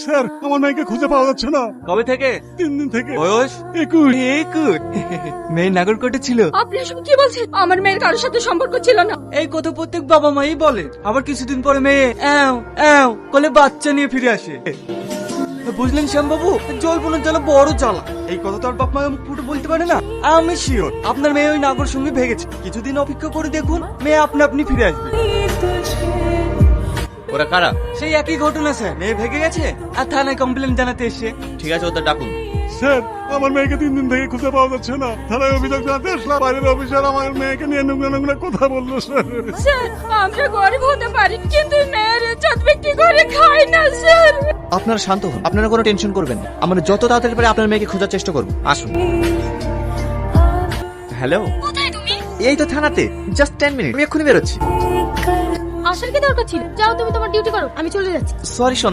Sir আমার মেয়েকে খুঁজে পাওয়া যাচ্ছে না। কবে থেকে? 3 দিন থেকে। বয়স 21। মেয়ে নাগরকোটে ছিল। আপনি এসব কি বলছেন? আমার মেয়ের কারোর সাথে সম্পর্ক ছিল না। এই কথা প্রত্যেক বাবা মাই বলে, আবার কিছুদিন পরে মেয়ে এও এও বলে বাচ্চা নিয়ে ফিরে আসে। বুঝলেন শ্যামবাবু, জল্পনার জ্বালা বড় জ্বালা। এই কথা তো আর বাপ মা মুখ ফুটে বলতে পারে না। আমি শিওর আপনার মেয়ে ওই নাগর সঙ্গে ভেগেছে। কিছুদিন অপেক্ষা করে দেখুন, মেয়ে আপনি ফিরে আসবে। ওরা কারা? সেই একই ঘটনা স্যার, মেয়ে ভেগে গেছে আর থানায় কমপ্লেন জানাতে এসে। ঠিক আছে, ওদের ডাকুন। স্যার আমার মেয়েকে 3 দিন থেকে খুঁজে পাওয়া যাচ্ছে না। থানায় অভিযোগ জানাতে আসলাম, বাইরের অফিসার আমার মেয়েকে নিয়ে নোংরা নোংরা কথা বললো স্যার। স্যার আমরা গরিব হতে পারি, কিন্তু মেয়ের ইজ্জত বিক্রি করে খাই না স্যার। আপনারা শান্ত হন, আপনারা কোনো টেনশন করবেন না। আমরা যত তাড়াতাড়ি পারে আপনার মেয়েকে খোঁজার চেষ্টা করবো। আসুন। হ্যালো, কোথায় তুমি? এই তো থানাতে, জাস্ট 10 মিনিট, আমি এক্ষুনি বেরোচ্ছি। আসার কি দরকার ছিল? যাও তুমি তোমার ডিউটি করো, আমি চলে যাচ্ছি। সরি সোনা।